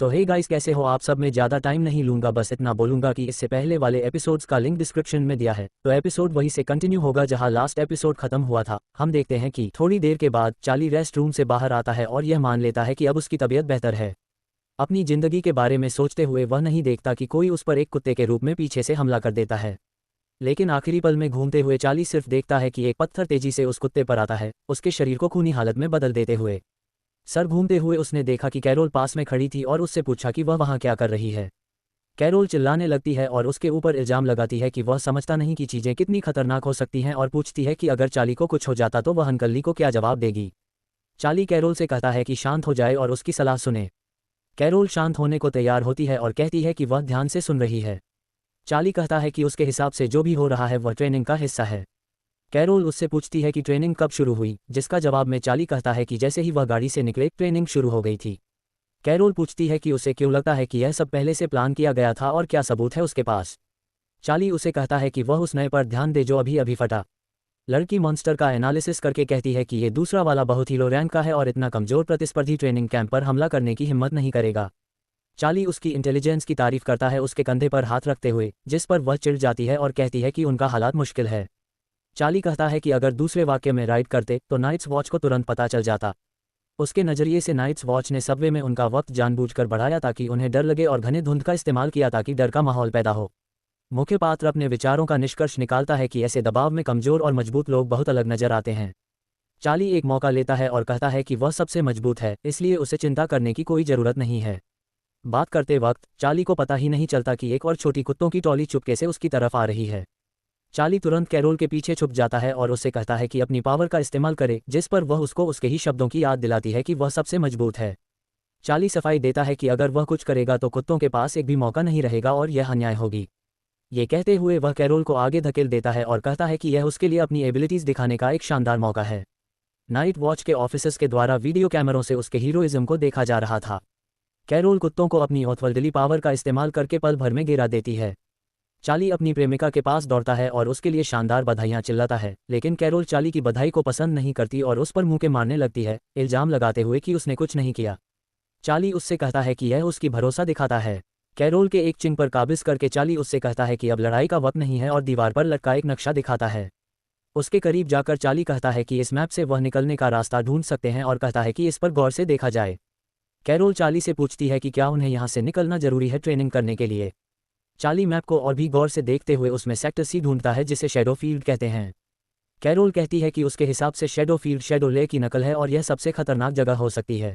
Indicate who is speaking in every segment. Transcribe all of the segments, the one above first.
Speaker 1: तो hey guys, कैसे हो आप सब। मैं ज़्यादा टाइम नहीं लूंगा, बस इतना बोलूंगा कि इससे पहले वाले एपिसोड्स का लिंक डिस्क्रिप्शन में दिया है, तो एपिसोड वहीं से कंटिन्यू होगा जहां लास्ट एपिसोड खत्म हुआ था। हम देखते हैं कि थोड़ी देर के बाद चार्ली रेस्ट रूम से बाहर आता है और यह मान लेता है कि अब उसकी तबीयत बेहतर है। अपनी जिंदगी के बारे में सोचते हुए वह नहीं देखता कि कोई उस पर एक कुत्ते के रूप में पीछे से हमला कर देता है। लेकिन आखिरी पल में घूमते हुए चार्ली सिर्फ देखता है कि एक पत्थर तेजी से उस कुत्ते पर आता है, उसके शरीर को खूनी हालत में बदल देते हुए। सर घूमते हुए उसने देखा कि कैरोल पास में खड़ी थी और उससे पूछा कि वह वहाँ क्या कर रही है। कैरोल चिल्लाने लगती है और उसके ऊपर इल्जाम लगाती है कि वह समझता नहीं कि चीज़ें कितनी खतरनाक हो सकती हैं और पूछती है कि अगर चार्ली को कुछ हो जाता तो वह अंकली को क्या जवाब देगी। चार्ली कैरोल से कहता है कि शांत हो जाए और उसकी सलाह सुने। कैरोल शांत होने को तैयार होती है और कहती है कि वह ध्यान से सुन रही है। चार्ली कहता है कि उसके हिसाब से जो भी हो रहा है वह ट्रेनिंग का हिस्सा है। कैरोल उससे पूछती है कि ट्रेनिंग कब शुरू हुई, जिसका जवाब में चार्ली कहता है कि जैसे ही वह गाड़ी से निकले ट्रेनिंग शुरू हो गई थी। कैरोल पूछती है कि उसे क्यों लगता है कि यह सब पहले से प्लान किया गया था और क्या सबूत है उसके पास। चार्ली उसे कहता है कि वह उस नए पर ध्यान दे जो अभी अभी फटा। लड़की मॉन्स्टर का एनालिसिस करके कहती है कि ये दूसरा वाला बहुत ही लो रैंक का है और इतना कमजोर प्रतिस्पर्धी ट्रेनिंग कैंप पर हमला करने की हिम्मत नहीं करेगा। चार्ली उसकी इंटेलिजेंस की तारीफ करता है उसके कंधे पर हाथ रखते हुए, जिस पर वह चिढ़ जाती है और कहती है कि उनका हालात मुश्किल है। चार्ली कहता है कि अगर दूसरे वाक्य में राइड करते तो नाइट्स वॉच को तुरंत पता चल जाता। उसके नज़रिए से नाइट्स वॉच ने सबवे में उनका वक्त जानबूझकर बढ़ाया ताकि उन्हें डर लगे और घने धुंध का इस्तेमाल किया ताकि डर का माहौल पैदा हो। मुख्य पात्र अपने विचारों का निष्कर्ष निकालता है कि ऐसे दबाव में कमजोर और मजबूत लोग बहुत अलग नजर आते हैं। चार्ली एक मौका लेता है और कहता है कि वह सबसे मजबूत है, इसलिए उसे चिंता करने की कोई ज़रूरत नहीं है। बात करते वक्त चार्ली को पता ही नहीं चलता कि एक और छोटी कुत्तों की टोली चुपके से उसकी तरफ आ रही है। चार्ली तुरंत कैरोल के पीछे छुप जाता है और उससे कहता है कि अपनी पावर का इस्तेमाल करे, जिस पर वह उसको उसके ही शब्दों की याद दिलाती है कि वह सबसे मजबूत है। चार्ली सफाई देता है कि अगर वह कुछ करेगा तो कुत्तों के पास एक भी मौका नहीं रहेगा और यह अन्याय होगी। ये कहते हुए वह कैरोल को आगे धकेल देता है और कहता है कि यह उसके लिए अपनी एबिलिटीज दिखाने का एक शानदार मौका है। नाइट वॉच के ऑफिसर्स के द्वारा वीडियो कैमरों से उसके हीरोइज्म को देखा जा रहा था। कैरोल कुत्तों को अपनी ऑथवर्ल्डली पावर का इस्तेमाल करके पल भर में गिरा देती है। चार्ली अपनी प्रेमिका के पास दौड़ता है और उसके लिए शानदार बधाइयां चिल्लाता है, लेकिन कैरोल चार्ली की बधाई को पसंद नहीं करती और उस पर मुंह के मारने लगती है, इल्जाम लगाते हुए कि उसने कुछ नहीं किया। चार्ली उससे कहता है कि यह उसकी भरोसा दिखाता है। कैरोल के एक चिंग पर काबिज करके चार्ली उससे कहता है कि अब लड़ाई का वक्त नहीं है और दीवार पर लटका एक नक्शा दिखाता है। उसके करीब जाकर चार्ली कहता है कि इस मैप से वह निकलने का रास्ता ढूंढ सकते हैं और कहता है कि इस पर गौर से देखा जाए। कैरोल चार्ली से पूछती है कि क्या उन्हें यहाँ से निकलना जरूरी है ट्रेनिंग करने के लिए। चार्ली मैप को और भी गौर से देखते हुए उसमें सेक्टर सी ढूंढता है जिसे शैडो फील्ड कहते हैं। कैरोल कहती है कि उसके हिसाब से शैडो फील्ड शैडो ले की नकल है और यह सबसे खतरनाक जगह हो सकती है।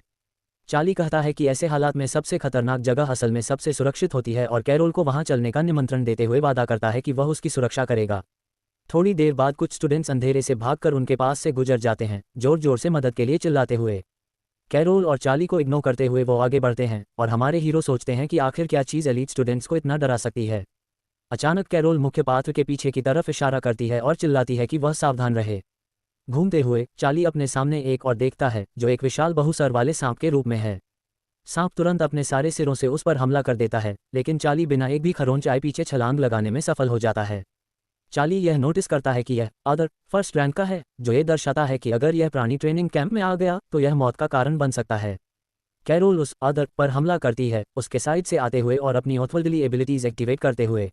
Speaker 1: चार्ली कहता है कि ऐसे हालात में सबसे खतरनाक जगह असल में सबसे सुरक्षित होती है और कैरोल को वहां चलने का निमंत्रण देते हुए वादा करता है कि वह उसकी सुरक्षा करेगा। थोड़ी देर बाद कुछ स्टूडेंट्स अंधेरे से भागकर उनके पास से गुजर जाते हैं, जोर जोर से मदद के लिए चिल्लाते हुए। कैरोल और चार्ली को इग्नोर करते हुए वो आगे बढ़ते हैं और हमारे हीरो सोचते हैं कि आखिर क्या चीज़ एलीट स्टूडेंट्स को इतना डरा सकती है। अचानक कैरोल मुख्य पात्र के पीछे की तरफ इशारा करती है और चिल्लाती है कि वह सावधान रहे। घूमते हुए चार्ली अपने सामने एक और देखता है जो एक विशाल बहुसर वाले सांप के रूप में है। सांप तुरंत अपने सारे सिरों से उस पर हमला कर देता है, लेकिन चार्ली बिना एक भी खरोंच आए पीछे छलांग लगाने में सफल हो जाता है। चार्ली यह नोटिस करता है कि यह अदर फर्स्ट रैंक का है, जो ये दर्शाता है कि अगर यह प्राणी ट्रेनिंग कैंप में आ गया तो यह मौत का कारण बन सकता है। कैरोल उस अदर पर हमला करती है, उसके साइड से आते हुए और अपनी ऑथवर्ल्डली एबिलिटीज एक्टिवेट करते हुए।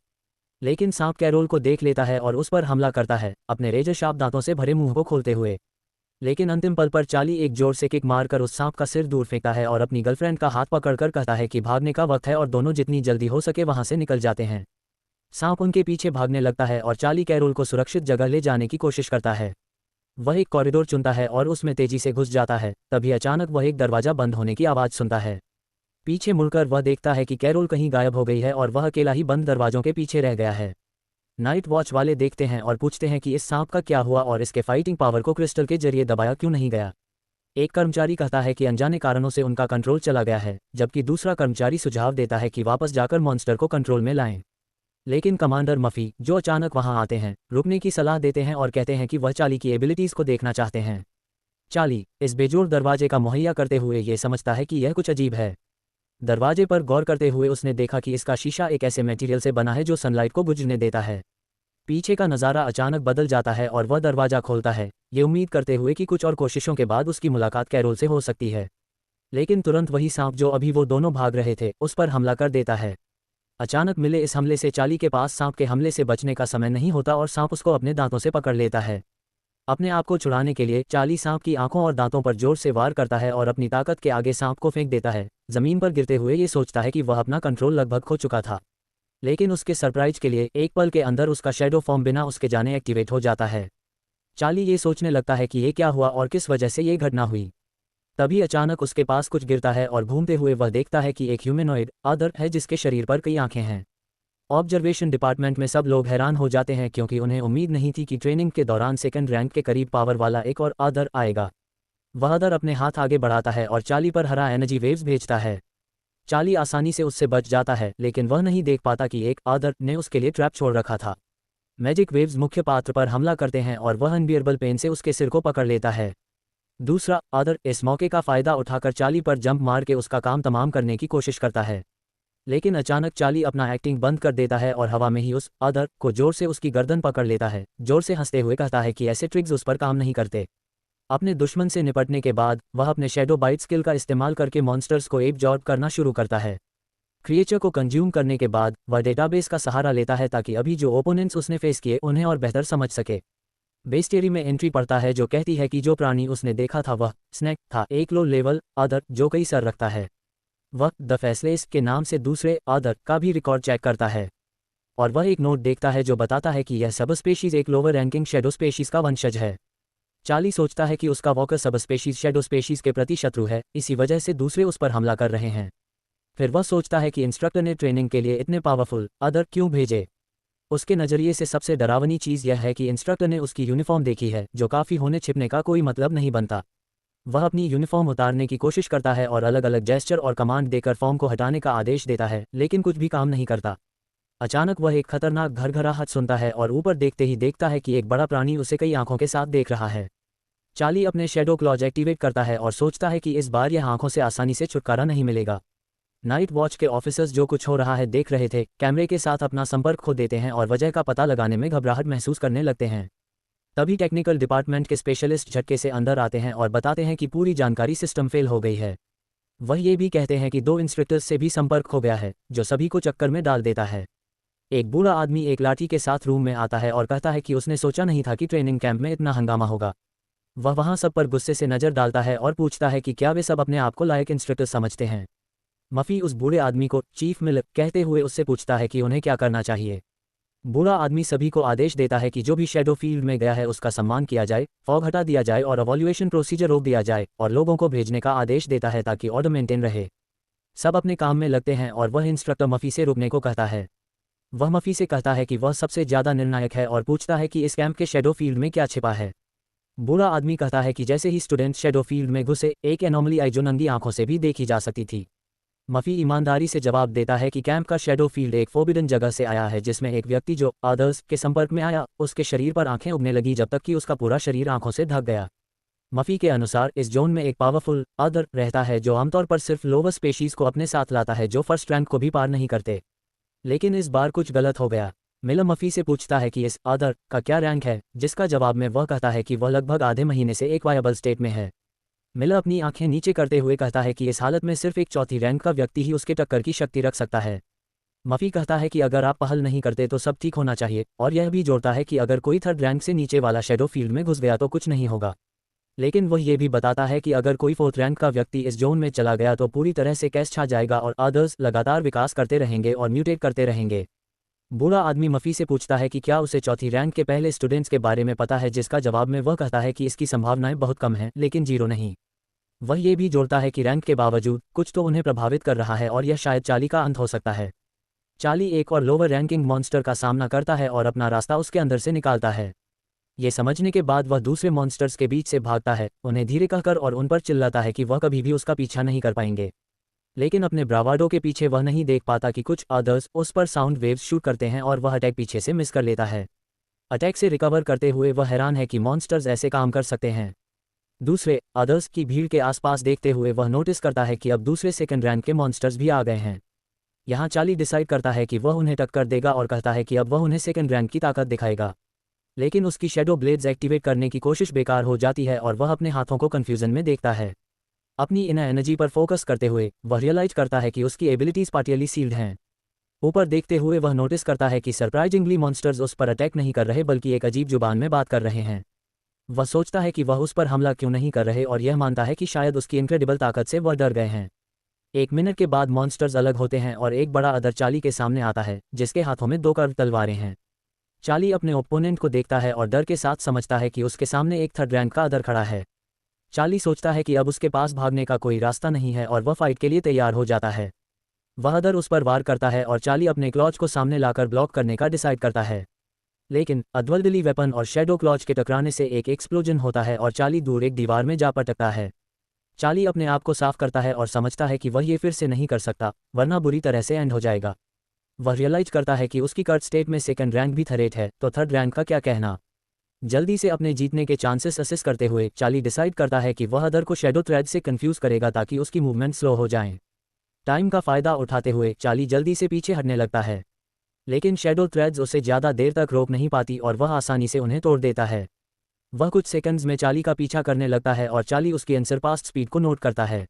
Speaker 1: लेकिन सांप कैरोल को देख लेता है और उस पर हमला करता है, अपने रेजर शार्प दांतों से भरे मुंह को खोलते हुए। लेकिन अंतिम पल पर चार्ली एक जोर से किक मारकर उस सांप का सिर दूर फेंकता है और अपनी गर्लफ्रेंड का हाथ पकड़कर कहता है कि भागने का वक्त है और दोनों जितनी जल्दी हो सके वहां से निकल जाते हैं। सांप उनके पीछे भागने लगता है और चार्ली कैरोल को सुरक्षित जगह ले जाने की कोशिश करता है। वह एक कॉरिडोर चुनता है और उसमें तेजी से घुस जाता है, तभी अचानक वह एक दरवाजा बंद होने की आवाज़ सुनता है। पीछे मुड़कर वह देखता है कि कैरोल कहीं गायब हो गई है और वह अकेला ही बंद दरवाजों के पीछे रह गया है। नाइट वॉच वाले देखते हैं और पूछते हैं कि इस सांप का क्या हुआ और इसके फाइटिंग पावर को क्रिस्टल के जरिए दबाया क्यों नहीं गया। एक कर्मचारी कहता है कि अनजाने कारणों से उनका कंट्रोल चला गया है, जबकि दूसरा कर्मचारी सुझाव देता है कि वापस जाकर मॉन्स्टर को कंट्रोल में लाएं। लेकिन कमांडर मफी, जो अचानक वहां आते हैं, रुकने की सलाह देते हैं और कहते हैं कि वह चार्ली की एबिलिटीज को देखना चाहते हैं। चार्ली इस बेजोड़ दरवाजे का मुहैया करते हुए ये समझता है कि यह कुछ अजीब है। दरवाजे पर गौर करते हुए उसने देखा कि इसका शीशा एक ऐसे मटेरियल से बना है जो सनलाइट को गुजरने देता है। पीछे का नज़ारा अचानक बदल जाता है और वह दरवाज़ा खोलता है, ये उम्मीद करते हुए कि कुछ और कोशिशों के बाद उसकी मुलाकात कैरोल से हो सकती है। लेकिन तुरंत वही सांप जो अभी वो दोनों भाग रहे थे उस पर हमला कर देता है। अचानक मिले इस हमले से चार्ली के पास सांप के हमले से बचने का समय नहीं होता और सांप उसको अपने दांतों से पकड़ लेता है। अपने आप को छुड़ाने के लिए चार्ली सांप की आंखों और दांतों पर जोर से वार करता है और अपनी ताकत के आगे सांप को फेंक देता है। जमीन पर गिरते हुए ये सोचता है कि वह अपना कंट्रोल लगभग खो चुका था, लेकिन उसके सरप्राइज के लिए एक पल के अंदर उसका शैडो फॉर्म बिना उसके जाने एक्टिवेट हो जाता है। चार्ली ये सोचने लगता है कि ये क्या हुआ और किस वजह से ये घटना हुई। तभी अचानक उसके पास कुछ गिरता है और घूमते हुए वह देखता है कि एक ह्यूमनॉइड आदर है जिसके शरीर पर कई आंखें हैं। ऑब्जर्वेशन डिपार्टमेंट में सब लोग हैरान हो जाते हैं क्योंकि उन्हें उम्मीद नहीं थी कि ट्रेनिंग के दौरान सेकंड रैंक के करीब पावर वाला एक और आदर आएगा। वह आदर अपने हाथ आगे बढ़ाता है और चार्ली पर हरा एनर्जी वेव्स भेजता है। चार्ली आसानी से उससे बच जाता है, लेकिन वह नहीं देख पाता कि एक आदर ने उसके लिए ट्रैप छोड़ रखा था। मैजिक वेव्स मुख्य पात्र पर हमला करते हैं और वह अनबियरेबल पेन से उसके सिर को पकड़ लेता है। दूसरा आदर इस मौके का फायदा उठाकर चार्ली पर जंप मार के उसका काम तमाम करने की कोशिश करता है, लेकिन अचानक चार्ली अपना एक्टिंग बंद कर देता है और हवा में ही उस आदर को जोर से उसकी गर्दन पकड़ लेता है। जोर से हंसते हुए कहता है कि ऐसे ट्रिक्स उस पर काम नहीं करते। अपने दुश्मन से निपटने के बाद वह अपने शैडो बाइट स्किल का इस्तेमाल करके मॉन्स्टर्स को एब्जॉर्ब करना शुरू करता है। क्रिएचर को कंज्यूम करने के बाद वह डेटाबेस का सहारा लेता है ताकि अभी जो ओपोनेंट्स उसने फेस किए उन्हें और बेहतर समझ सके। बेस्टेरी में एंट्री पड़ता है जो कहती है कि जो प्राणी उसने देखा था वह स्नैक था, एक लो लेवल आदर जो कई सर रखता है। वह द फैसलेस के नाम से दूसरे आदर का भी रिकॉर्ड चेक करता है और वह एक नोट देखता है जो बताता है कि यह सब स्पेशीज एक लोअर रैंकिंग शेडो स्पेशीज का वंशज है। चार्ली सोचता है कि उसका वॉकर सब स्पेशीज शेडो स्पेशीज के प्रति शत्रु है, इसी वजह से दूसरे उस पर हमला कर रहे हैं। फिर वह सोचता है कि इंस्ट्रक्टर ने ट्रेनिंग के लिए इतने पावरफुल आदर क्यों भेजे। उसके नज़रिए से सबसे डरावनी चीज़ यह है कि इंस्ट्रक्टर ने उसकी यूनिफॉर्म देखी है, जो काफ़ी होने छिपने का कोई मतलब नहीं बनता। वह अपनी यूनिफॉर्म उतारने की कोशिश करता है और अलग अलग जेस्चर और कमांड देकर फॉर्म को हटाने का आदेश देता है, लेकिन कुछ भी काम नहीं करता। अचानक वह एक खतरनाक घरघराहट सुनता है और ऊपर देखते ही देखता है कि एक बड़ा प्राणी उसे कई आंखों के साथ देख रहा है। चार्ली अपने शैडो क्लॉज एक्टिवेट करता है और सोचता है कि इस बार यह आंखों से आसानी से छुटकारा नहीं मिलेगा। नाइट वॉच के ऑफिसर्स जो कुछ हो रहा है देख रहे थे, कैमरे के साथ अपना संपर्क खो देते हैं और वजह का पता लगाने में घबराहट महसूस करने लगते हैं। तभी टेक्निकल डिपार्टमेंट के स्पेशलिस्ट झटके से अंदर आते हैं और बताते हैं कि पूरी जानकारी सिस्टम फेल हो गई है। वह ये भी कहते हैं कि 2 इंस्ट्रक्टर्स से भी संपर्क हो गया है, जो सभी को चक्कर में डाल देता है। एक बूढ़ा आदमी एक लाठी के साथ रूम में आता है और कहता है कि उसने सोचा नहीं था कि ट्रेनिंग कैंप में इतना हंगामा होगा। वह वहां सब पर गुस्से से नज़र डालता है और पूछता है कि क्या वे सब अपने आप को लायक इंस्ट्रक्टर समझते हैं। मफी उस बूढ़े आदमी को चीफ मिल कहते हुए उससे पूछता है कि उन्हें क्या करना चाहिए। बूढ़ा आदमी सभी को आदेश देता है कि जो भी शैडो फील्ड में गया है उसका सम्मान किया जाए, फॉग हटा दिया जाए और अवॉल्यूएशन प्रोसीजर रोक दिया जाए, और लोगों को भेजने का आदेश देता है ताकि ऑर्डर मेंटेन रहे। सब अपने काम में लगते हैं और वह इंस्ट्रक्टर मफी से रुकने को कहता है। वह मफी से कहता है कि वह सबसे ज़्यादा निर्णायक है और पूछता है कि इस कैंप के शैडो फील्ड में क्या छिपा है। बूढ़ा आदमी कहता है कि जैसे ही स्टूडेंट शैडो फील्ड में घुसे, एक एनोमली आई जो नंगी आंखों से भी देखी जा सकती थी। मफी ईमानदारी से जवाब देता है कि कैंप का शैडो फील्ड एक फोबिडन जगह से आया है जिसमें एक व्यक्ति जो आदर्स के संपर्क में आया उसके शरीर पर आंखें उगने लगी जब तक कि उसका पूरा शरीर आंखों से ढक गया। मफी के अनुसार इस जोन में एक पावरफुल आदर रहता है जो आमतौर पर सिर्फ लोअर स्पेशीज को अपने साथ लाता है जो फर्स्ट रैंक को भी पार नहीं करते। लेकिन इस बार कुछ गलत हो गया। मिलर मफी से पूछता है कि इस आदर का क्या रैंक है, जिसका जवाब में वह कहता है कि वह लगभग आधे महीने से एक वायबल स्टेट में है। मिलर अपनी आंखें नीचे करते हुए कहता है कि इस हालत में सिर्फ एक चौथी रैंक का व्यक्ति ही उसके टक्कर की शक्ति रख सकता है। मफी कहता है कि अगर आप पहल नहीं करते तो सब ठीक होना चाहिए, और यह भी जोड़ता है कि अगर कोई थर्ड रैंक से नीचे वाला शैडो फील्ड में घुस गया तो कुछ नहीं होगा। लेकिन वह ये भी बताता है कि अगर कोई फोर्थ रैंक का व्यक्ति इस जोन में चला गया तो पूरी तरह से कैश छा जाएगा और आदर्स लगातार विकास करते रहेंगे और म्यूटेट करते रहेंगे। बूढ़ा आदमी मफी से पूछता है कि क्या उसे चौथी रैंक के पहले स्टूडेंट्स के बारे में पता है, जिसका जवाब में वह कहता है कि इसकी संभावनाएं बहुत कम हैं, लेकिन 0 नहीं। वह ये भी जोड़ता है कि रैंक के बावजूद कुछ तो उन्हें प्रभावित कर रहा है और यह शायद चार्ली का अंत हो सकता है। चार्ली एक और लोअर रैंकिंग मॉन्स्टर का सामना करता है और अपना रास्ता उसके अंदर से निकालता है। ये समझने के बाद वह दूसरे मॉन्स्टर्स के बीच से भागता है, उन्हें धीरे कहकर और उन पर चिल्लाता है कि वह कभी भी उसका पीछा नहीं कर पाएंगे। लेकिन अपने ब्रावाडो के पीछे वह नहीं देख पाता कि कुछ अदर्स उस पर साउंड वेव्स शूट करते हैं और वह अटैक पीछे से मिस कर लेता है। अटैक से रिकवर करते हुए वह हैरान है कि मॉन्स्टर्स ऐसे काम कर सकते हैं। दूसरे अदर्स की भीड़ के आसपास देखते हुए वह नोटिस करता है कि अब दूसरे सेकंड रैंक के मॉन्स्टर्स भी आ गए हैं। यहाँ चार्ली डिसाइड करता है कि वह उन्हें टक्कर देगा और कहता है कि अब वह उन्हें सेकंड रैंक की ताकत दिखाएगा। लेकिन उसकी शैडो ब्लेड्स एक्टिवेट करने की कोशिश बेकार हो जाती है और वह अपने हाथों को कन्फ्यूजन में देखता है। अपनी इनर एनर्जी पर फोकस करते हुए वह रियलाइज करता है कि उसकी एबिलिटीज पार्टियली सील्ड हैं। ऊपर देखते हुए वह नोटिस करता है कि सरप्राइजिंगली मॉन्स्टर्स उस पर अटैक नहीं कर रहे बल्कि एक अजीब जुबान में बात कर रहे हैं। वह सोचता है कि वह उस पर हमला क्यों नहीं कर रहे और यह मानता है कि शायद उसकी इनक्रेडिबल ताकत से वह डर गए हैं। 1 मिनट के बाद मॉन्स्टर्स अलग होते हैं और एक बड़ा अदर चार्ली के सामने आता है, जिसके हाथों में 2 कर्व तलवारें हैं। चार्ली अपने ओपोनेंट को देखता है और डर के साथ समझता है कि उसके सामने एक 3rd रैंक का अदर खड़ा है। चार्ली सोचता है कि अब उसके पास भागने का कोई रास्ता नहीं है और वह फाइट के लिए तैयार हो जाता है। वह अदर उस पर वार करता है और चार्ली अपने क्लॉच को सामने लाकर ब्लॉक करने का डिसाइड करता है। लेकिन अदवल्डली वेपन और शैडो क्लॉच के टकराने से एक एक्सप्लोजन होता है और चार्ली दूर एक दीवार में जा पटकता है। चार्ली अपने आप को साफ करता है और समझता है कि वह ये फिर से नहीं कर सकता, वरना बुरी तरह से एंड हो जाएगा। वह रियलाइज करता है कि उसकी कर्ट स्टेट में 2nd रैंक भी थरेट है, तो 3rd रैंक का क्या कहना। जल्दी से अपने जीतने के चांसेस असेस करते हुए चार्ली डिसाइड करता है कि वह अदर को शैडो थ्रेड से कंफ्यूज करेगा ताकि उसकी मूवमेंट स्लो हो जाएं। टाइम का फायदा उठाते हुए चार्ली जल्दी से पीछे हटने लगता है, लेकिन शैडो थ्रेड्स उसे ज़्यादा देर तक रोक नहीं पाती और वह आसानी से उन्हें तोड़ देता है। वह कुछ सेकंड्स में चार्ली का पीछा करने लगता है और चार्ली उसकी अनसरपास्ड स्पीड को नोट करता है।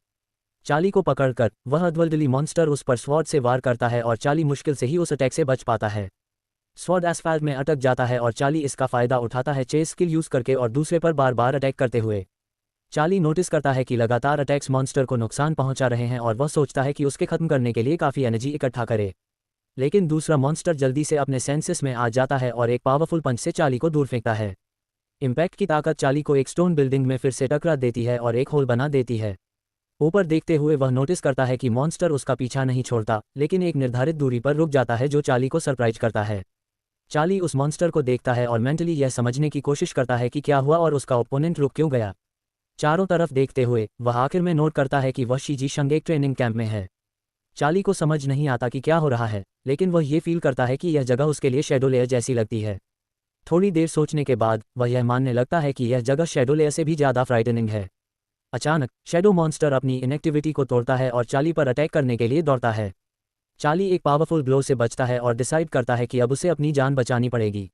Speaker 1: चार्ली को पकड़कर वह अदवल्डली मॉन्स्टर उस पर स्वॉर्ड से वार करता है और चार्ली मुश्किल से ही उस अटैक से बच पाता है। स्वॉर्ड एस्फाल्ट में अटक जाता है और चार्ली इसका फायदा उठाता है चेस स्किल यूज़ करके और दूसरे पर बार बार अटैक करते हुए। चार्ली नोटिस करता है कि लगातार अटैक्स मॉन्स्टर को नुकसान पहुंचा रहे हैं और वह सोचता है कि उसके खत्म करने के लिए काफ़ी एनर्जी इकट्ठा करे। लेकिन दूसरा मॉन्स्टर जल्दी से अपने सेंसेस में आ जाता है और एक पावरफुल पंच से चार्ली को दूर फेंकता है। इम्पैक्ट की ताकत चार्ली को एक स्टोन बिल्डिंग में फिर से टकरा देती है और एक होल बना देती है। ऊपर देखते हुए वह नोटिस करता है कि मॉन्स्टर उसका पीछा नहीं छोड़ता, लेकिन एक निर्धारित दूरी पर रुक जाता है जो चार्ली को सरप्राइज करता है। चार्ली उस मॉन्स्टर को देखता है और मेंटली यह समझने की कोशिश करता है कि क्या हुआ और उसका ओपोनेंट रुक क्यों गया। चारों तरफ देखते हुए वह आखिर में नोट करता है कि वह शीजी शंग एक ट्रेनिंग कैंप में है। चार्ली को समझ नहीं आता कि क्या हो रहा है, लेकिन वह ये फील करता है कि यह जगह उसके लिए शैडो लेयर जैसी लगती है। थोड़ी देर सोचने के बाद वह यह मानने लगता है कि यह जगह शैडो लेयर से भी ज़्यादा फ्राइटनिंग है। अचानक शैडो मॉन्स्टर अपनी इनएक्टिविटी को तोड़ता है और चार्ली पर अटैक करने के लिए दौड़ता है। चार्ली एक पावरफुल ब्लो से बचता है और डिसाइड करता है कि अब उसे अपनी जान बचानी पड़ेगी।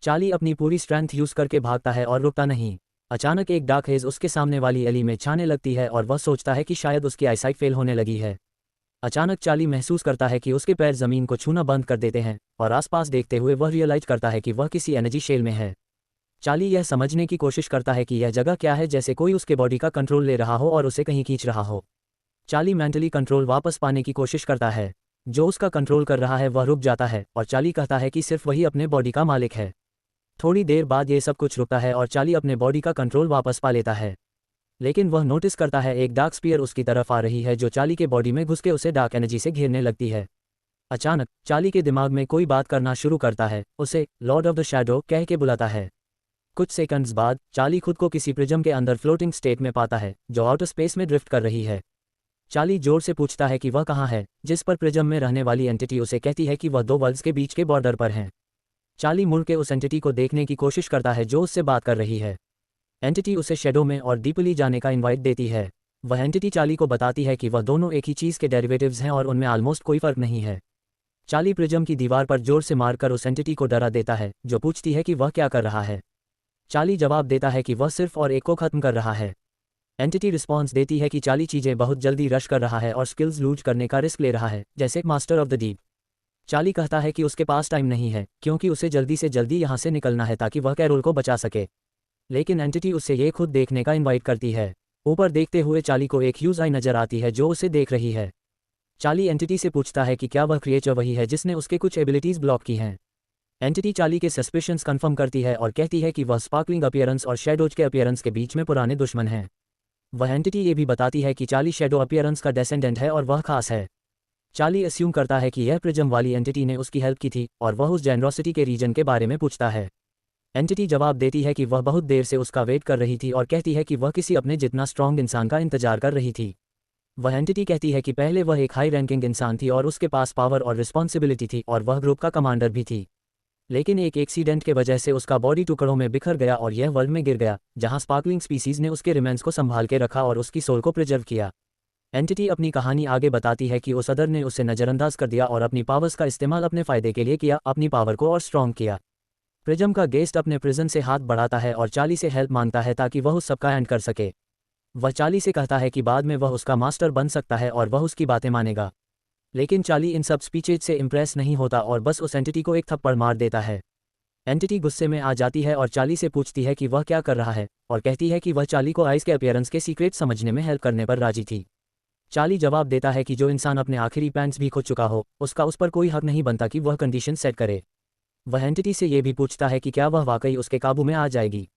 Speaker 1: चार्ली अपनी पूरी स्ट्रेंथ यूज़ करके भागता है और रुकता नहीं। अचानक एक डार्क हेज उसके सामने वाली एली में छाने लगती है और वह सोचता है कि शायद उसकी आईसाइट फेल होने लगी है। अचानक चार्ली महसूस करता है कि उसके पैर ज़मीन को छूना बंद कर देते हैं और आसपास देखते हुए वह रियलाइज करता है कि वह किसी एनर्जी शेल में है। चार्ली यह समझने की कोशिश करता है कि यह जगह क्या है, जैसे कोई उसके बॉडी का कंट्रोल ले रहा हो और उसे कहीं खींच रहा हो। चार्ली मेंटली कंट्रोल वापस पाने की कोशिश करता है। जो उसका कंट्रोल कर रहा है वह रुक जाता है और चार्ली कहता है कि सिर्फ वही अपने बॉडी का मालिक है। थोड़ी देर बाद ये सब कुछ रुकता है और चार्ली अपने बॉडी का कंट्रोल वापस पा लेता है। लेकिन वह नोटिस करता है एक डार्क स्पीयर उसकी तरफ आ रही है जो चार्ली के बॉडी में घुस के उसे डार्क एनर्जी से घेरने लगती है। अचानक चार्ली के दिमाग में कोई बात करना शुरू करता है, उसे लॉर्ड ऑफ द शैडो कह के बुलाता है। कुछ सेकंड्स बाद चार्ली खुद को किसी प्रिज्म के अंदर फ्लोटिंग स्टेट में पाता है जो आउटर स्पेस में ड्रिफ्ट कर रही है। चार्ली जोर से पूछता है कि वह कहाँ है, जिस पर प्रिज्म में रहने वाली एंटिटी उसे कहती है कि वह 2 वर्ल्ड्स के बीच के बॉर्डर पर हैं। चार्ली मुड़ के उस एंटिटी को देखने की कोशिश करता है जो उससे बात कर रही है। एंटिटी उसे शैडो में और डीपली जाने का इनवाइट देती है। वह एंटिटी चार्ली को बताती है कि वह दोनों एक ही चीज़ के डेरिवेटिव्स हैं और उनमें ऑलमोस्ट कोई फर्क नहीं है। चार्ली प्रिज्म की दीवार पर जोर से मारकर उस एंटिटी को डरा देता है जो पूछती है कि वह क्या कर रहा है। चार्ली जवाब देता है कि वह सिर्फ और एक को खत्म कर रहा है। एंटिटी रिस्पॉन्स देती है कि चार्ली चीज़ें बहुत जल्दी रश कर रहा है और स्किल्स लूज करने का रिस्क ले रहा है, जैसे master of the deep. Charlie कहता है कि उसके पास टाइम नहीं है क्योंकि उसे जल्दी से जल्दी यहाँ से निकलना है ताकि वह कैरोल को बचा सके। लेकिन एंटिटी उससे ये खुद देखने का इनवाइट करती है। ऊपर देखते हुए चार्ली को एक ह्यूज आई नजर आती है जो उसे देख रही है। चार्ली एंटिटी से पूछता है कि क्या वह क्रिएचर वही है जिसने उसके कुछ एबिलिटीज़ ब्लॉक की हैं। एंटिटी चार्ली के सस्पिशंस कंफर्म करती है और कहती है कि वह स्पार्कलिंग अपीयरेंस और शैडोज के अपीयरेंस के बीच में पुराने दुश्मन हैं। वह एंटिटी ये भी बताती है कि चार्ली शैडो अपीयरेंस का डेसेंडेंट है और वह खास है। चार्ली अस्यूम करता है कि यह प्रिज्म वाली एंटिटी ने उसकी हेल्प की थी और वह उस जेनरोसिटी के रीजन के बारे में पूछता है। एंटिटी जवाब देती है कि वह बहुत देर से उसका वेट कर रही थी और कहती है कि वह किसी अपने जितना स्ट्रॉन्ग इंसान का इंतजार कर रही थी। वह एंटिटी कहती है कि पहले वह एक हाई रैंकिंग इंसान थी और उसके पास पावर और रिस्पॉन्सिबिलिटी थी और वह ग्रुप का कमांडर भी थी। लेकिन एक एक्सीडेंट के वजह से उसका बॉडी टुकड़ों में बिखर गया और यह वर्ल्ड में गिर गया जहां स्पार्कलिंग स्पीसीज ने उसके रिमेंस को संभाल के रखा और उसकी सोल को प्रिजर्व किया। एंटिटी अपनी कहानी आगे बताती है कि उस अदर ने उसे नज़रअंदाज कर दिया और अपनी पावर्स का इस्तेमाल अपने फ़ायदे के लिए किया, अपनी पावर को और स्ट्रॉन्ग किया। प्रिज्म का गेस्ट अपने प्रिजन से हाथ बढ़ाता है और चार्ली से हेल्प मांगता है ताकि वह उस सबका एंड कर सके। वह चार्ली से कहता है कि बाद में वह उसका मास्टर बन सकता है और वह उसकी बातें मानेगा। लेकिन चार्ली इन सब स्पीचेज से इम्प्रेस नहीं होता और बस उस एंटिटी को एक थप्पड़ मार देता है। एंटिटी गुस्से में आ जाती है और चार्ली से पूछती है कि वह क्या कर रहा है, और कहती है कि वह चार्ली को आइस के अपीयरेंस के सीक्रेट समझने में हेल्प करने पर राजी थी। चार्ली जवाब देता है कि जो इंसान अपने आखिरी पैंट्स भी खो चुका हो, उसका उस पर कोई हक नहीं बनता कि वह कंडीशन सेट करे। वह एंटिटी से ये भी पूछता है कि क्या वह वाकई उसके काबू में आ जाएगी।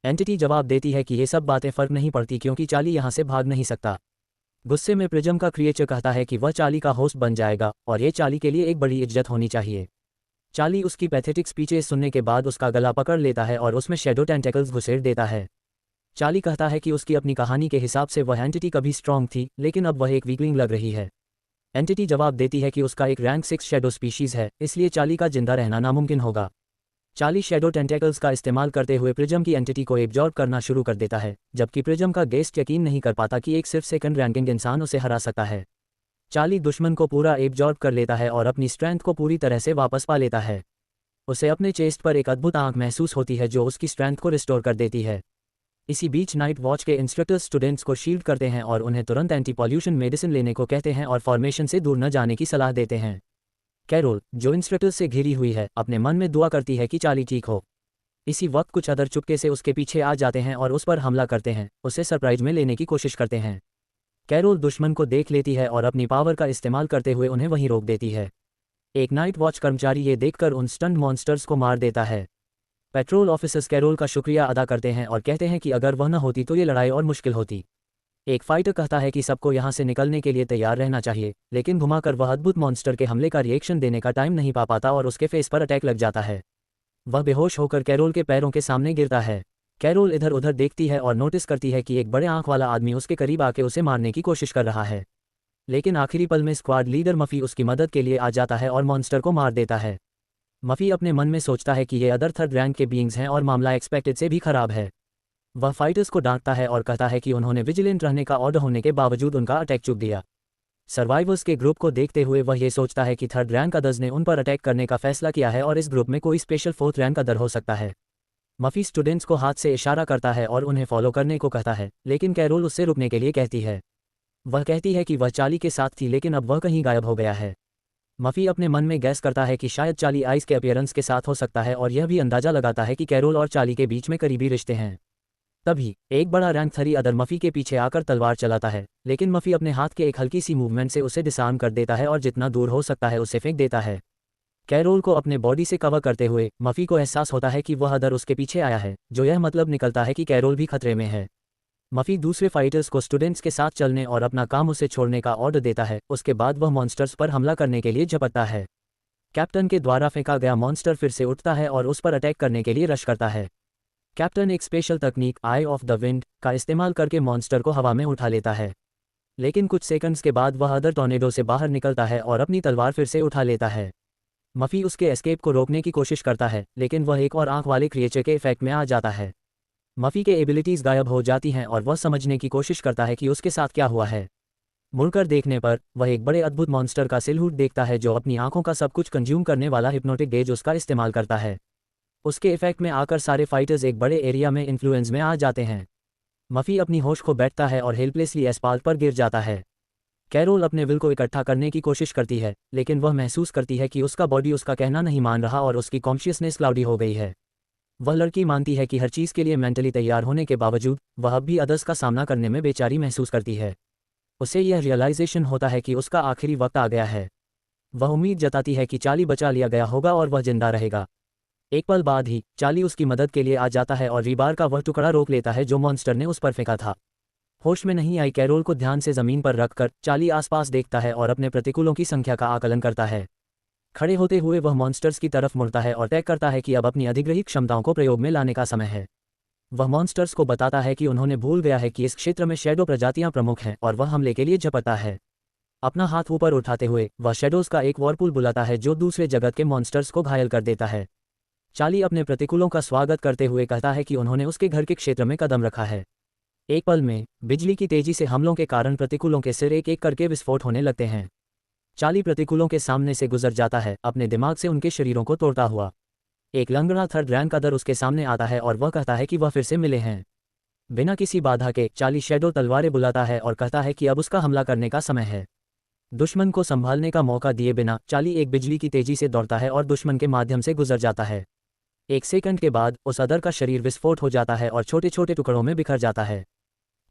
Speaker 1: एंटिटी जवाब देती है कि ये सब बातें फर्क नहीं पड़ती क्योंकि चार्ली यहाँ से भाग नहीं सकता। गुस्से में प्रिज्म का क्रिएचर कहता है कि वह चार्ली का होस्ट बन जाएगा और ये चार्ली के लिए एक बड़ी इज्जत होनी चाहिए। चार्ली उसकी पैथेटिक स्पीचेस सुनने के बाद उसका गला पकड़ लेता है और उसमें शैडो टेंटेकल्स घुसेड़ देता है। चार्ली कहता है कि उसकी अपनी कहानी के हिसाब से वह एंटिटी कभी स्ट्रॉन्ग थी, लेकिन अब वह एक वीकलिंग लग रही है। एंटिटी जवाब देती है कि उसका एक रैंक 6 शैडो स्पीशीज है, इसलिए चार्ली का जिंदा रहना नामुमकिन होगा। चार्ली शैडो टेंटेकल्स का इस्तेमाल करते हुए प्रिज्म की एंटिटी को एब्जॉर्ब करना शुरू कर देता है, जबकि प्रिज्म का गेस्ट यकीन नहीं कर पाता कि एक सिर्फ सेकंड रैंकिंग इंसान उसे हरा सकता है। चार्ली दुश्मन को पूरा एब्जॉर्ब कर लेता है और अपनी स्ट्रेंथ को पूरी तरह से वापस पा लेता है। उसे अपने चेस्ट पर एक अद्भुत आंख महसूस होती है जो उसकी स्ट्रेंथ को रिस्टोर कर देती है। इसी बीच नाइट वॉच के इंस्ट्रक्टर्स स्टूडेंट्स को शील्ड करते हैं और उन्हें तुरंत एंटी पॉल्यूशन मेडिसिन लेने को कहते हैं और फॉर्मेशन से दूर न जाने की सलाह देते हैं। कैरोल, जो इंस्ट्रक्टर्स से घिरी हुई है, अपने मन में दुआ करती है कि चार्ली ठीक हो। इसी वक्त कुछ अदर चुपके से उसके पीछे आ जाते हैं और उस पर हमला करते हैं, उसे सरप्राइज में लेने की कोशिश करते हैं। कैरोल दुश्मन को देख लेती है और अपनी पावर का इस्तेमाल करते हुए उन्हें वहीं रोक देती है। एक नाइट वॉच कर्मचारी ये देखकर उन स्टंट मॉन्स्टर्स को मार देता है। पेट्रोल ऑफिसर्स कैरोल का शुक्रिया अदा करते हैं और कहते हैं कि अगर वह न होती तो ये लड़ाई और मुश्किल होती। एक फाइटर कहता है कि सबको यहाँ से निकलने के लिए तैयार रहना चाहिए, लेकिन घुमाकर वह अद्भुत मॉन्स्टर के हमले का रिएक्शन देने का टाइम नहीं पा पाता और उसके फेस पर अटैक लग जाता है। वह बेहोश होकर कैरोल के पैरों के सामने गिरता है। कैरोल इधर उधर देखती है और नोटिस करती है कि एक बड़े आंख वाला आदमी उसके करीब आके उसे मारने की कोशिश कर रहा है। लेकिन आखिरी पल में स्क्वाड लीडर मफी उसकी मदद के लिए आ जाता है और मॉन्स्टर को मार देता है। मफी अपने मन में सोचता है कि ये अदर थर्ड रैंक के बीइंग्स हैं और मामला एक्सपेक्टेड से भी खराब है। वह फाइटर्स को डांटता है और कहता है कि उन्होंने विजिलेंट रहने का ऑर्डर होने के बावजूद उनका अटैक चूक दिया। सर्वाइवर्स के ग्रुप को देखते हुए वह ये सोचता है कि थर्ड रैंक अदर्स ने उन पर अटैक करने का फैसला किया है और इस ग्रुप में कोई स्पेशल फोर्थ रैंक अदर हो सकता है। मफी स्टूडेंट्स को हाथ से इशारा करता है और उन्हें फॉलो करने को कहता है, लेकिन कैरोल उससे रुकने के लिए कहती है। वह कहती है कि वह चार्ली के साथ थी लेकिन अब वह कहीं गायब हो गया है। मफी अपने मन में गैस करता है कि शायद चार्ली आइस के अपीयरेंस के साथ हो सकता है और यह भी अंदाजा लगाता है कि कैरोल और चार्ली के बीच में करीबी रिश्ते हैं। तभी एक बड़ा रैंक 3 अदर मफी के पीछे आकर तलवार चलाता है, लेकिन मफी अपने हाथ के एक हल्की सी मूवमेंट से उसे डिसआर्म कर देता है और जितना दूर हो सकता है उसे फेंक देता है। कैरोल को अपने बॉडी से कवर करते हुए मफी को एहसास होता है कि वह अदर उसके पीछे आया है, जो यह मतलब निकलता है कि कैरोल भी खतरे में है। मफी दूसरे फाइटर्स को स्टूडेंट्स के साथ चलने और अपना काम उसे छोड़ने का ऑर्डर देता है। उसके बाद वह मॉन्स्टर्स पर हमला करने के लिए झपटता है। कैप्टन के द्वारा फेंका गया मॉन्स्टर फिर से उठता है और उस पर अटैक करने के लिए रश करता है। कैप्टन एक स्पेशल तकनीक आई ऑफ द विंड का इस्तेमाल करके मॉन्स्टर को हवा में उठा लेता है, लेकिन कुछ सेकंड्स के बाद वह अदर टॉर्नेडो से बाहर निकलता है और अपनी तलवार फिर से उठा लेता है। मफी उसके एस्केप को रोकने की कोशिश करता है, लेकिन वह एक और आंख वाले क्रिएचर के इफेक्ट में आ जाता है। मफी के एबिलिटीज़ गायब हो जाती हैं और वह समझने की कोशिश करता है कि उसके साथ क्या हुआ है। मुड़कर देखने पर वह एक बड़े अद्भुत मॉन्स्टर का सिलहूट देखता है जो अपनी आंखों का सब कुछ कंज्यूम करने वाला हिप्नोटिक गेज उसका इस्तेमाल करता है। उसके इफेक्ट में आकर सारे फाइटर्स एक बड़े एरिया में इन्फ्लुएंस में आ जाते हैं। मफी अपनी होश खो बैठता है और हेल्पलेसली एस्पाल्ट पर गिर जाता है। कैरोल अपने विल को इकट्ठा करने की कोशिश करती है, लेकिन वह महसूस करती है कि उसका बॉडी उसका कहना नहीं मान रहा और उसकी कॉन्शियसनेस क्लाउडी हो गई है। वह लड़की मानती है कि हर चीज़ के लिए मेंटली तैयार होने के बावजूद वह अब भी अदर्स का सामना करने में बेचारी महसूस करती है। उसे यह रियलाइजेशन होता है कि उसका आखिरी वक्त आ गया है। वह उम्मीद जताती है कि चार्ली बचा लिया गया होगा और वह जिंदा रहेगा। एक पल बाद ही चार्ली उसकी मदद के लिए आ जाता है और रीबार का वह टुकड़ा रोक लेता है जो मॉन्स्टर ने उस पर फेंका था। होश में नहीं आई कैरोल को ध्यान से ज़मीन पर रखकर चार्ली आसपास देखता है और अपने प्रतिकूलों की संख्या का आकलन करता है। खड़े होते हुए वह मॉन्स्टर्स की तरफ मुड़ता है और तय करता है कि अब अपनी अधिग्रहित क्षमताओं को प्रयोग में लाने का समय है। वह मॉन्स्टर्स को बताता है कि उन्होंने भूल गया है कि इस क्षेत्र में शैडो प्रजातियां प्रमुख हैं और वह हमले के लिए झपटता है। अपना हाथ ऊपर उठाते हुए वह शैडोज का एक वॉरपूल बुलाता है जो दूसरे जगत के मॉन्स्टर्स को घायल कर देता है। चार्ली अपने प्रतिकूलों का स्वागत करते हुए कहता है कि उन्होंने उसके घर के क्षेत्र में कदम रखा है। एक पल में बिजली की तेजी से हमलों के कारण प्रतिकूलों के सिर एक एक करके विस्फोट होने लगते हैं। चार्ली प्रतिकूलों के सामने से गुजर जाता है, अपने दिमाग से उनके शरीरों को तोड़ता हुआ। एक लंगड़ा थर्ड रैंक अदर उसके सामने आता है और वह कहता है कि वह फिर से मिले हैं। बिना किसी बाधा के चार्ली शैडो तलवारें बुलाता है और कहता है कि अब उसका हमला करने का समय है। दुश्मन को संभालने का मौका दिए बिना चार्ली एक बिजली की तेजी से दौड़ता है और दुश्मन के माध्यम से गुजर जाता है। एक सेकंड के बाद उस अदर का शरीर विस्फोट हो जाता है और छोटे छोटे टुकड़ों में बिखर जाता है।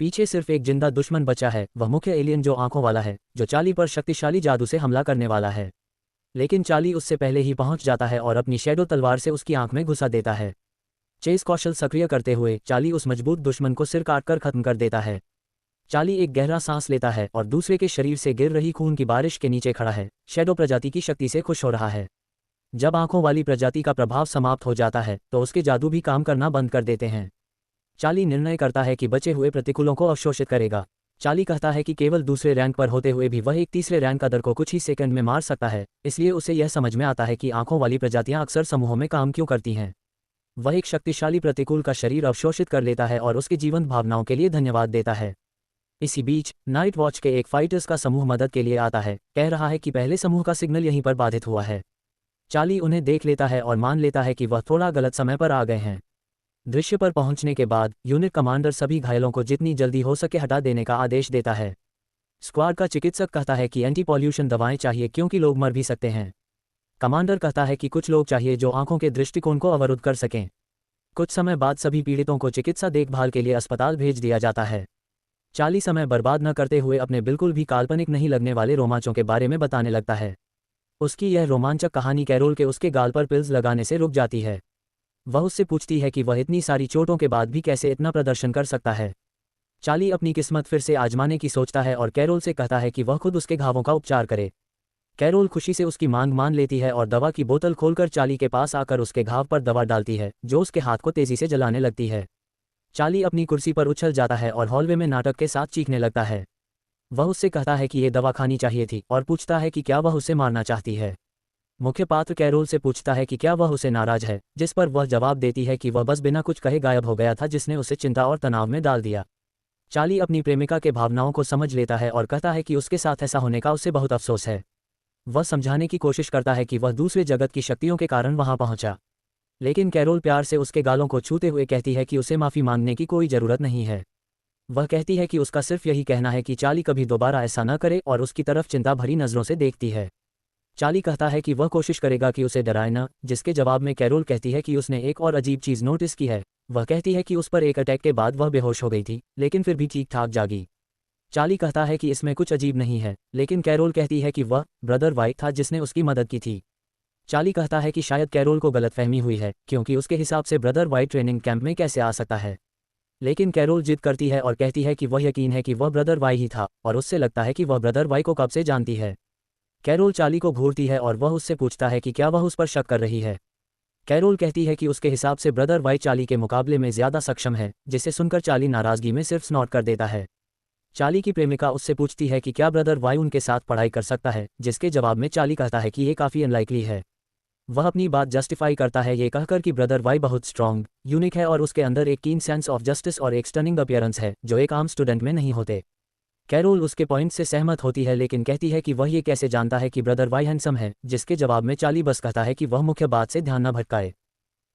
Speaker 1: पीछे सिर्फ एक जिंदा दुश्मन बचा है, वह मुख्य एलियन जो आंखों वाला है, जो चार्ली पर शक्तिशाली जादू से हमला करने वाला है। लेकिन चार्ली उससे पहले ही पहुंच जाता है और अपनी शैडो तलवार से उसकी आंख में घुसा देता है। चेस कौशल सक्रिय करते हुए चार्ली उस मजबूत दुश्मन को सिर काटकर खत्म कर देता है। चार्ली एक गहरा सांस लेता है और दूसरे के शरीर से गिर रही खून की बारिश के नीचे खड़ा है, शैडो प्रजाति की शक्ति से खुश हो रहा है। जब आंखों वाली प्रजाति का प्रभाव समाप्त हो जाता है तो उसके जादू भी काम करना बंद कर देते हैं। चार्ली निर्णय करता है कि बचे हुए प्रतिकूलों को अवशोषित करेगा। चार्ली कहता है कि केवल दूसरे रैंक पर होते हुए भी वह एक तीसरे रैंक अदर को कुछ ही सेकंड में मार सकता है, इसलिए उसे यह समझ में आता है कि आंखों वाली प्रजातियां अक्सर समूहों में काम क्यों करती हैं। वह एक शक्तिशाली प्रतिकूल का शरीर अवशोषित कर लेता है और उसकी जीवंत भावनाओं के लिए धन्यवाद देता है। इसी बीच नाइट वॉच के एक फाइटर्स का समूह मदद के लिए आता है, कह रहा है कि पहले समूह का सिग्नल यहीं पर बाधित हुआ है। चार्ली उन्हें देख लेता है और मान लेता है कि वह थोड़ा गलत समय पर आ गए हैं। दृश्य पर पहुंचने के बाद यूनिट कमांडर सभी घायलों को जितनी जल्दी हो सके हटा देने का आदेश देता है। स्क्वाड का चिकित्सक कहता है कि एंटी पॉल्यूशन दवाएं चाहिए क्योंकि लोग मर भी सकते हैं। कमांडर कहता है कि कुछ लोग चाहिए जो आंखों के दृष्टिकोण को अवरुद्ध कर सकें। कुछ समय बाद सभी पीड़ितों को चिकित्सा देखभाल के लिए अस्पताल भेज दिया जाता है। चार्ली समय बर्बाद न करते हुए अपने बिल्कुल भी काल्पनिक नहीं लगने वाले रोमांचों के बारे में बताने लगता है। उसकी यह रोमांचक कहानी कैरोल के उसके गाल पर पिल्स लगाने से रुक जाती है। वह उससे पूछती है कि वह इतनी सारी चोटों के बाद भी कैसे इतना प्रदर्शन कर सकता है। चार्ली अपनी किस्मत फिर से आजमाने की सोचता है और कैरोल से कहता है कि वह खुद उसके घावों का उपचार करे। कैरोल खुशी से उसकी मांग मान लेती है और दवा की बोतल खोलकर चार्ली के पास आकर उसके घाव पर दवा डालती है, जो उसके हाथ को तेजी से जलाने लगती है। चार्ली अपनी कुर्सी पर उछल जाता है और हॉलवे में नाटक के साथ चीखने लगता है। वह उससे कहता है कि ये दवा खानी चाहिए थी और पूछता है कि क्या वह उसे मारना चाहती है। मुख्य पात्र कैरोल से पूछता है कि क्या वह उसे नाराज है, जिस पर वह जवाब देती है कि वह बस बिना कुछ कहे गायब हो गया था, जिसने उसे चिंता और तनाव में डाल दिया। चार्ली अपनी प्रेमिका के भावनाओं को समझ लेता है और कहता है कि उसके साथ ऐसा होने का उसे बहुत अफसोस है। वह समझाने की कोशिश करता है कि वह दूसरे जगत की शक्तियों के कारण वहां पहुंचा। लेकिन कैरोल प्यार से उसके गालों को छूते हुए कहती है कि उसे माफ़ी मांगने की कोई ज़रूरत नहीं है। वह कहती है कि उसका सिर्फ यही कहना है कि चार्ली कभी दोबारा ऐसा न करे और उसकी तरफ चिंता भरी नज़रों से देखती है। चार्ली कहता है कि वह कोशिश करेगा कि उसे डराए न, जिसके जवाब में कैरोल कहती है कि उसने एक और अजीब चीज़ नोटिस की है। वह कहती है कि उस पर एक अटैक के बाद वह बेहोश हो गई थी, लेकिन फिर भी ठीक ठाक जागी। चार्ली कहता है कि इसमें कुछ अजीब नहीं है, लेकिन कैरोल कहती है कि वह ब्रदर वाइट था जिसने उसकी मदद की थी। चार्ली कहता है कि शायद कैरोल को गलतफहमी हुई है, क्योंकि उसके हिसाब से ब्रदर वाइट ट्रेनिंग कैंप में कैसे आ सकता है। लेकिन कैरोल जिद करती है और कहती है कि वह यकीन है कि वह ब्रदर वाई ही था और उससे लगता है कि वह ब्रदर वाई को कब से जानती है। कैरोल चार्ली को घूरती है और वह उससे पूछता है कि क्या वह उस पर शक कर रही है। कैरोल कहती है कि उसके हिसाब से ब्रदर वाई चार्ली के मुकाबले में ज़्यादा सक्षम है, जिसे सुनकर चार्ली नाराज़गी में सिर्फ स्नॉट कर देता है। चार्ली की प्रेमिका उससे पूछती है कि क्या ब्रदर वाई उनके साथ पढ़ाई कर सकता है, जिसके जवाब में चार्ली कहता है कि ये काफ़ी अनलाइकली है। वह अपनी बात जस्टिफाई करता है ये कहकर कि ब्रदर वाई बहुत स्ट्रॉन्ग, यूनिक है और उसके अंदर एक कीन सेंस ऑफ जस्टिस और एक स्टनिंग अपीयरेंस है, जो एक आम स्टूडेंट में नहीं होते। कैरोल उसके पॉइंट से सहमत होती है, लेकिन कहती है कि वह ये कैसे जानता है कि ब्रदर वाई हैंडसम है, जिसके जवाब में चार्ली बस कहता है कि वह मुख्य बात से ध्यान न भटकाए।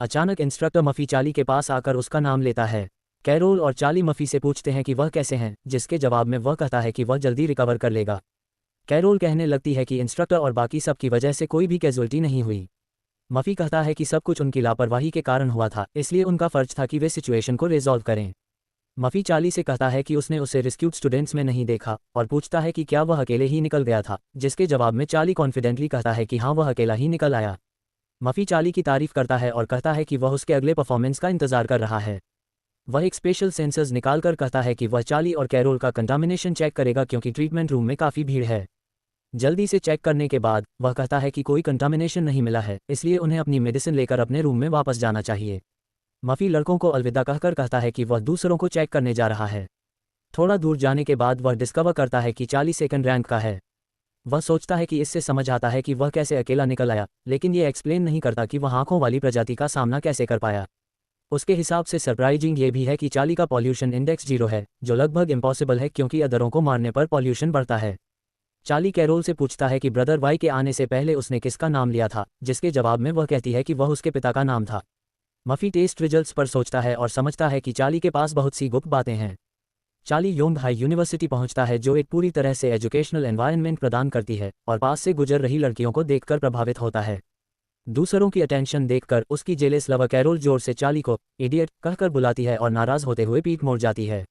Speaker 1: अचानक इंस्ट्रक्टर मफ़ी चार्ली के पास आकर उसका नाम लेता है। कैरोल और चार्ली मफ़ी से पूछते हैं कि वह कैसे हैं, जिसके जवाब में वह कहता है कि वह जल्दी रिकवर कर लेगा। कैरोल कहने लगती है कि इंस्ट्रक्टर और बाकी सब की वजह से कोई भी कैजुअल्टी नहीं हुई। मफ़ी कहता है कि सब कुछ उनकी लापरवाही के कारण हुआ था, इसलिए उनका फ़र्ज था कि वे सिचुएशन को रिजॉल्व करें। मफ़ी चार्ली से कहता है कि उसने उसे रिस्क्यूड स्टूडेंट्स में नहीं देखा और पूछता है कि क्या वह अकेले ही निकल गया था, जिसके जवाब में चार्ली कॉन्फिडेंटली कहता है कि हाँ, वह अकेला ही निकल आया। मफ़ी चार्ली की तारीफ करता है और कहता है कि वह उसके अगले परफॉर्मेंस का इंतजार कर रहा है। वह एक स्पेशल सेंसर्स निकालकर कहता है कि वह चार्ली और कैरोल का कंटामिनेशन चेक करेगा, क्योंकि ट्रीटमेंट रूम में काफ़ी भीड़ है। जल्दी से चेक करने के बाद वह कहता है कि कोई कंटामिनेशन नहीं मिला है, इसलिए उन्हें अपनी मेडिसिन लेकर अपने रूम में वापस जाना चाहिए। मफ़ी लड़कों को अलविदा कहकर कहता है कि वह दूसरों को चेक करने जा रहा है। थोड़ा दूर जाने के बाद वह डिस्कवर करता है कि चार्ली सेकंड रैंक का है। वह सोचता है कि इससे समझ आता है कि वह कैसे अकेला निकल आया, लेकिन ये एक्सप्लेन नहीं करता कि वह आंखों वाली प्रजाति का सामना कैसे कर पाया। उसके हिसाब से सरप्राइजिंग ये भी है कि चार्ली का पॉल्यूशन इंडेक्स 0 है, जो लगभग इम्पॉसिबल है क्योंकि अदरों को मारने पर पॉल्यूशन बढ़ता है। चार्ली कैरोल से पूछता है कि ब्रदर वाई के आने से पहले उसने किसका नाम लिया था, जिसके जवाब में वह कहती है कि वह उसके पिता का नाम था। मफी टेस्ट रिजल्ट्स पर सोचता है और समझता है कि चार्ली के पास बहुत सी गुप्त बातें हैं। चार्ली योंग हाई यूनिवर्सिटी पहुंचता है जो एक पूरी तरह से एजुकेशनल एनवायरनमेंट प्रदान करती है और पास से गुजर रही लड़कियों को देखकर प्रभावित होता है। दूसरों की अटेंशन देखकर उसकी जेलेस लवर कैरोल जोर से चार्ली को इडियट कहकर बुलाती है और नाराज होते हुए पीठ मोड़ जाती है।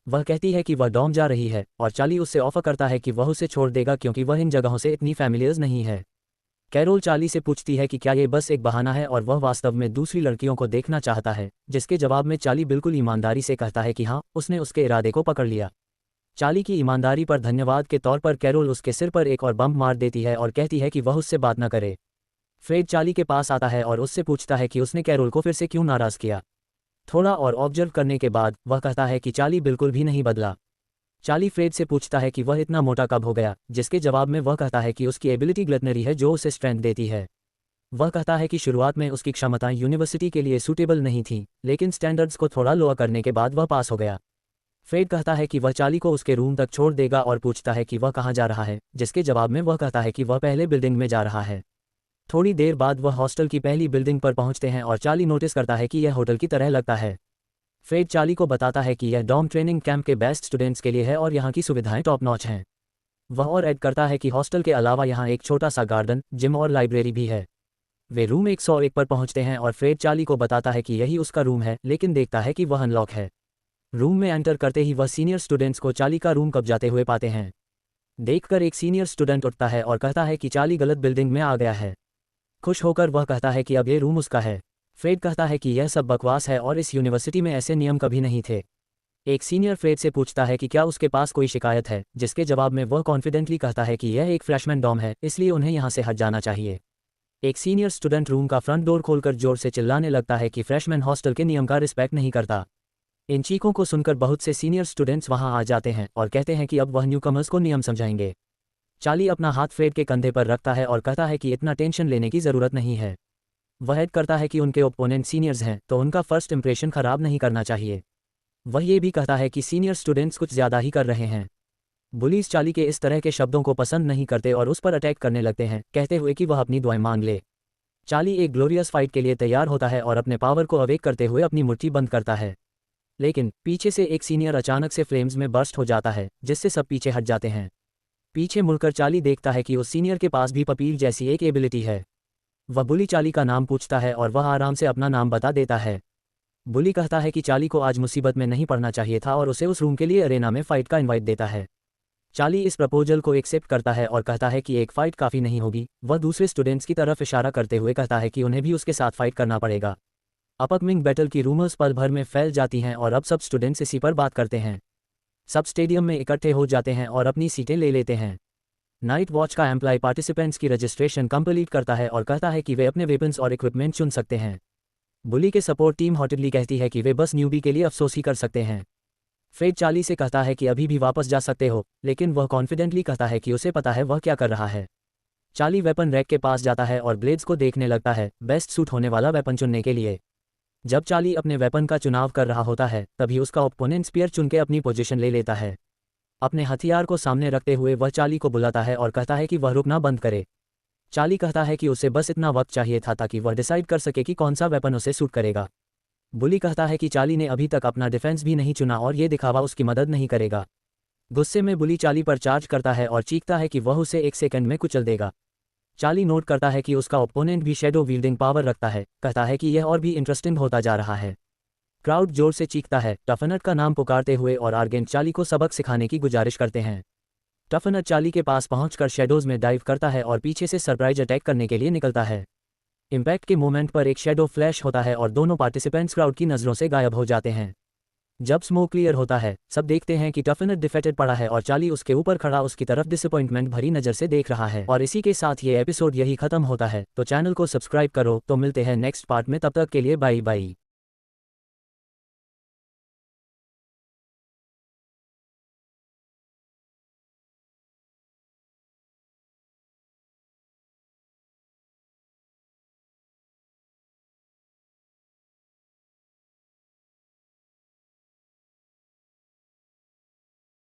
Speaker 1: वह कहती है कि वह डॉम जा रही है और चार्ली उससे ऑफर करता है कि वह उसे छोड़ देगा क्योंकि वह इन जगहों से इतनी फैमिलियर्स नहीं है। कैरोल चार्ली से पूछती है कि क्या ये बस एक बहाना है और वह वास्तव में दूसरी लड़कियों को देखना चाहता है, जिसके जवाब में चार्ली बिल्कुल ईमानदारी से कहता है कि हाँ, उसने उसके इरादे को पकड़ लिया। चार्ली की ईमानदारी पर धन्यवाद के तौर पर कैरोल उसके सिर पर एक और बम मार देती है और कहती है कि वह उससे बात न करे। फ्रेड चार्ली के पास आता है और उससे पूछता है कि उसने कैरोल को फिर से क्यों नाराज किया। थोड़ा और ऑब्जर्व करने के बाद वह कहता है कि चार्ली बिल्कुल भी नहीं बदला। चार्ली फ्रेड से पूछता है कि वह इतना मोटा कब हो गया, जिसके जवाब में वह कहता है कि उसकी एबिलिटी ग्लटनरी है जो उसे स्ट्रेंथ देती है। वह कहता है कि शुरुआत में उसकी क्षमताएं यूनिवर्सिटी के लिए सूटेबल नहीं थीं, लेकिन स्टैंडर्ड्स को थोड़ा लोअर करने के बाद वह पास हो गया। फ्रेड कहता है कि वह चार्ली को उसके रूम तक छोड़ देगा और पूछता है कि वह कहाँ जा रहा है, जिसके जवाब में वह कहता है कि वह पहले बिल्डिंग में जा रहा है। थोड़ी देर बाद वह हॉस्टल की पहली बिल्डिंग पर पहुंचते हैं और चार्ली नोटिस करता है कि यह होटल की तरह लगता है। फ्रेड चार्ली को बताता है कि यह डॉम ट्रेनिंग कैंप के बेस्ट स्टूडेंट्स के लिए है और यहाँ की सुविधाएं टॉप नॉच हैं। वह और ऐड करता है कि हॉस्टल के अलावा यहाँ एक छोटा सा गार्डन, जिम और लाइब्रेरी भी है। वे रूम 101 पर पहुंचते हैं और फ्रेड चार्ली को बताता है कि यही उसका रूम है, लेकिन देखता है कि वह अनलॉक है। रूम में एंटर करते ही वह सीनियर स्टूडेंट्स को चार्ली का रूम कब जाते हुए पाते हैं। देखकर एक सीनियर स्टूडेंट उठता है और कहता है कि चार्ली गलत बिल्डिंग में आ गया है। खुश होकर वह कहता है कि अब ये रूम उसका है। फ्रेड कहता है कि यह सब बकवास है और इस यूनिवर्सिटी में ऐसे नियम कभी नहीं थे। एक सीनियर फ्रेड से पूछता है कि क्या उसके पास कोई शिकायत है, जिसके जवाब में वह कॉन्फिडेंटली कहता है कि यह एक फ्रेशमैन डॉम है, इसलिए उन्हें यहाँ से हट जाना चाहिए। एक सीनियर स्टूडेंट रूम का फ्रंट डोर खोलकर जोर से चिल्लाने लगता है कि फ्रेशमैन हॉस्टल के नियम का रिस्पेक्ट नहीं करता। इन चीखों को सुनकर बहुत से सीनियर स्टूडेंट्स वहां आ जाते हैं और कहते हैं कि अब वह न्यूकमर्स को नियम समझाएंगे। चार्ली अपना हाथ फ्रेड के कंधे पर रखता है और कहता है कि इतना टेंशन लेने की ज़रूरत नहीं है। वह ऐड करता है कि उनके ओपोनेंट सीनियर्स हैं तो उनका फर्स्ट इंप्रेशन खराब नहीं करना चाहिए। वह ये भी कहता है कि सीनियर स्टूडेंट्स कुछ ज़्यादा ही कर रहे हैं। बुलीज चार्ली के इस तरह के शब्दों को पसंद नहीं करते और उस पर अटैक करने लगते हैं, कहते हुए कि वह अपनी दुआएं मांग ले। चार्ली एक ग्लोरियस फाइट के लिए तैयार होता है और अपने पावर को अवेक करते हुए अपनी मुट्ठी बंद करता है। लेकिन पीछे से एक सीनियर अचानक से फ्लेम्स में बर्स्ट हो जाता है, जिससे सब पीछे हट जाते हैं। पीछे मुड़कर चार्ली देखता है कि उस सीनियर के पास भी पपील जैसी एक एबिलिटी है। वह बुली चार्ली का नाम पूछता है और वह आराम से अपना नाम बता देता है। बुली कहता है कि चार्ली को आज मुसीबत में नहीं पड़ना चाहिए था और उसे उस रूम के लिए अरेना में फाइट का इनवाइट देता है। चार्ली इस प्रपोजल को एक्सेप्ट करता है और कहता है कि एक फाइट काफ़ी नहीं होगी। वह दूसरे स्टूडेंट्स की तरफ इशारा करते हुए कहता है कि उन्हें भी उसके साथ फाइट करना पड़ेगा। अपकमिंग बैटल की रूमर्स पल भर में फैल जाती हैं और अब सब स्टूडेंट्स इसी पर बात करते हैं। सब स्टेडियम में इकट्ठे हो जाते हैं और अपनी सीटें ले लेते हैं। नाइट वॉच का एम्प्लॉय पार्टिसिपेंट्स की रजिस्ट्रेशन कंप्लीट करता है और कहता है कि वे अपने वेपन्स और इक्विपमेंट चुन सकते हैं। बुली के सपोर्ट टीम हॉटेडली कहती है कि वे बस न्यूबी के लिए अफसोस ही कर सकते हैं। फ्रेड चार्ली से कहता है कि अभी भी वापस जा सकते हो, लेकिन वह कॉन्फिडेंटली कहता है कि उसे पता है वह क्या कर रहा है। चार्ली वेपन रैक के पास जाता है और ब्लेड्स को देखने लगता है, बेस्ट सूट होने वाला वेपन चुनने के लिए। जब चार्ली अपने वेपन का चुनाव कर रहा होता है, तभी उसका ओपोनेंट स्पीयर चुन के अपनी पोजीशन ले लेता है। अपने हथियार को सामने रखते हुए वह चार्ली को बुलाता है और कहता है कि वह रुकना बंद करे। चार्ली कहता है कि उसे बस इतना वक्त चाहिए था ताकि वह डिसाइड कर सके कि कौन सा वेपन उसे सूट करेगा। बुली कहता है कि चार्ली ने अभी तक अपना डिफेंस भी नहीं चुना और ये दिखावा उसकी मदद नहीं करेगा। गुस्से में बुली चार्ली पर चार्ज करता है और चीखता है कि वह उसे 1 सेकंड में कुचल देगा। चार्ली नोट करता है कि उसका ओपोनेंट भी शैडो वील्डिंग पावर रखता है, कहता है कि यह और भी इंटरेस्टिंग होता जा रहा है। क्राउड जोर से चीखता है, टफनट का नाम पुकारते हुए और आर्गेंट चार्ली को सबक सिखाने की गुजारिश करते हैं। टफनट चार्ली के पास पहुंचकर शैडोज में डाइव करता है और पीछे से सरप्राइज अटैक करने के लिए निकलता है। इम्पैक्ट के मोमेंट पर एक शैडो फ्लैश होता है और दोनों पार्टिसिपेंट्स क्राउड की नज़रों से गायब हो जाते हैं। जब स्मोक क्लियर होता है, सब देखते हैं कि टफनट डिफेटेड पड़ा है और चार्ली उसके ऊपर खड़ा उसकी तरफ डिसअपॉइंटमेंट भरी नज़र से देख रहा है। और इसी के साथ ये एपिसोड यही खत्म होता है। तो चैनल को सब्सक्राइब करो। तो मिलते हैं नेक्स्ट पार्ट में, तब तक के लिए बाय बाय।